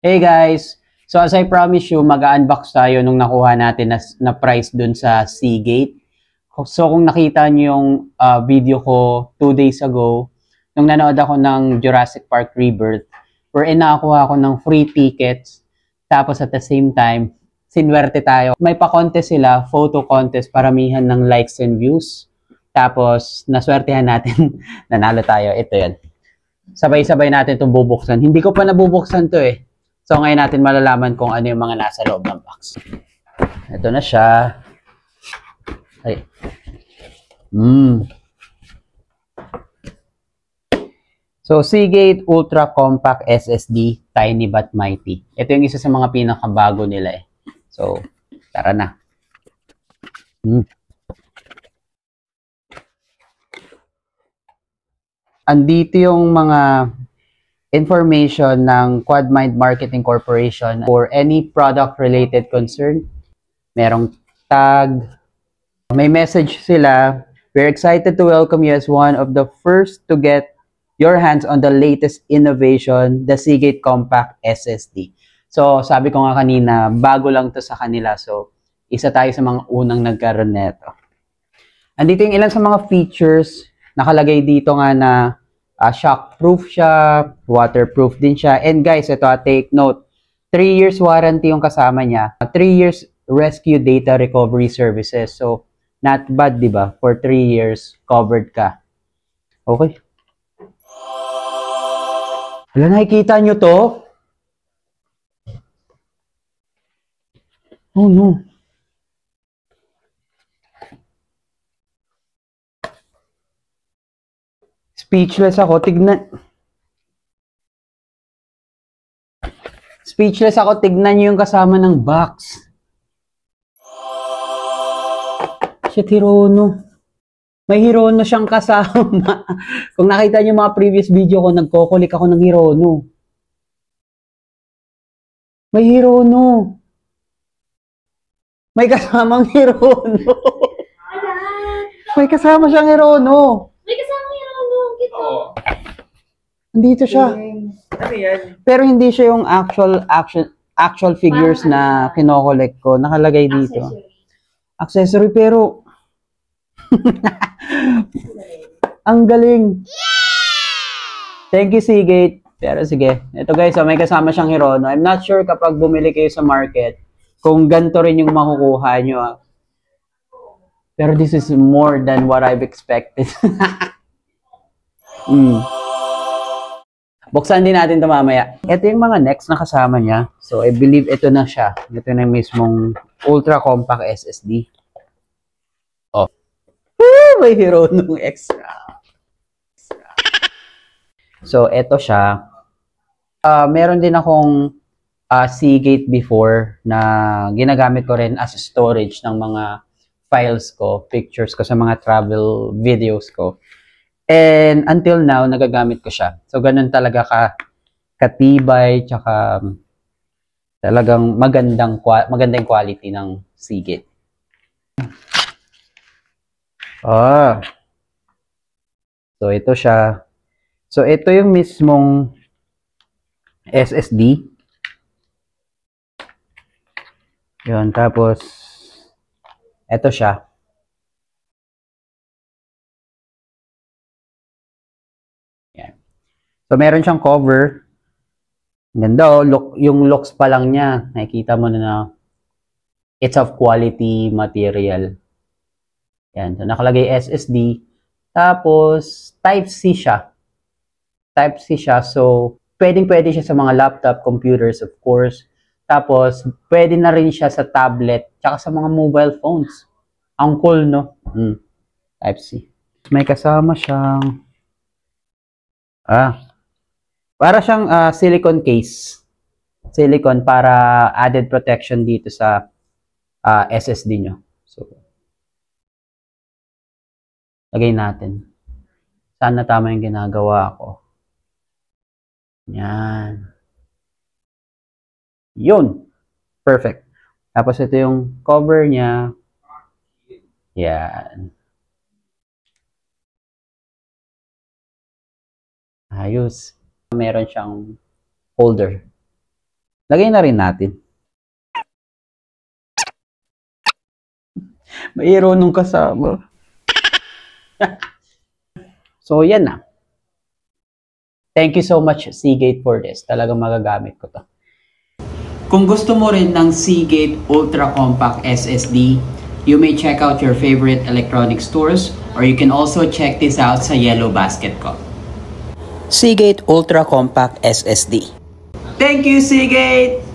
Hey guys! So as I promised you, mag-unbox tayo nung nakuha natin na price dun sa Seagate. So kung nakita niyo yung video ko 2 days ago, nung nanood ako ng Jurassic Park Rebirth, wherein nakakuha ako ng free tickets. Tapos at the same time, sinwerte tayo. May pa-contest sila, photo contest, paramihan ng likes and views. Tapos naswertehan natin, nanalo tayo. Ito yan. Sabay-sabay natin itong bubuksan. Hindi ko pa nabubuksan to eh. So ngayon natin malalaman kung ano yung mga nasa loob ng box. Ito na siya. Ay. So Seagate Ultra Compact SSD Tiny but Mighty. Ito yung isa sa mga pinakabago nila eh. So tara na. Andito yung mga information ng QuadMind Marketing Corporation for any product-related concern. Merong tag. May message sila. We're excited to welcome you as one of the first to get your hands on the latest innovation, the Seagate Compact SSD. So, sabi ko nga kanina, bago lang to sa kanila. So, isa tayo sa mga unang nagkaroon nito. Andito yung ilan sa mga features. Nakalagay dito nga na shockproof siya, waterproof din siya. And guys, ito take note, 3 years warranty yung kasama niya. 3 years rescue data recovery services. So, not bad, di ba? For 3 years, covered ka. Okay. Wala, nakikita nyo to? Oh no. Speechless ako. Speechless ako. Tignan nyo yung kasama ng box. Shit, Hirono. May Hirono siyang kasama. Kung nakita nyo mga previous video ko, nagkokolik ako ng Hirono. May Hirono. May kasamang Hirono. May kasama siyang Hirono. May kasama Hirono. Oo. Andito siya. Ano yan? Pero hindi siya yung actual figures na kinokolek ko. Nakalagay dito. Accessory pero ang galing. Thank you, Seagate. Pero sige. Ito guys, may kasama siyang Hirono. I'm not sure kapag bumili kayo sa market kung ganito rin yung makukuha nyo. Pero this is more than what I've expected. Buksan din natin ito mamaya. Ito yung mga next na kasama niya. So, I believe ito na siya. Ito na yung mismong Ultra Compact SSD. Oh. May Hirono extra. So, ito siya. Meron din akong Seagate before na ginagamit ko rin as storage ng mga files ko, pictures ko sa mga travel videos ko. And until now, nagagamit ko siya. So, ganun talaga katibay, tsaka talagang magandang quality ng Seagate. So, ito siya. So, ito yung mismong SSD. Yun, tapos, ito siya. Yan. So, meron siyang cover. Ganda, yung looks pa lang niya. Nakikita mo na it's of quality material. Yan. So, nakalagay SSD. Tapos, Type-C siya. Type-C siya. So, pwedeng-pwede siya sa mga laptop, computers, of course. Tapos, pwede na rin siya sa tablet, tsaka sa mga mobile phones. Ang cool, no? Type-C. May kasama siyang para siyang silicone case. Silicone para added protection dito sa SSD nyo. So, lagay natin. Sana tama yung ginagawa ko. Yan. Yun. Perfect. Tapos ito yung cover niya. Yan. Ayos. Meron siyang holder. Lagay na rin natin. Mayroon nung kasama. So, yan na. Thank you so much, Seagate, for this. Talagang magagamit ko to. Kung gusto mo rin ng Seagate Ultra Compact SSD, you may check out your favorite electronic stores or you can also check this out sa Yellow Basket ko. Seagate Ultra Compact SSD. Thank you, Seagate!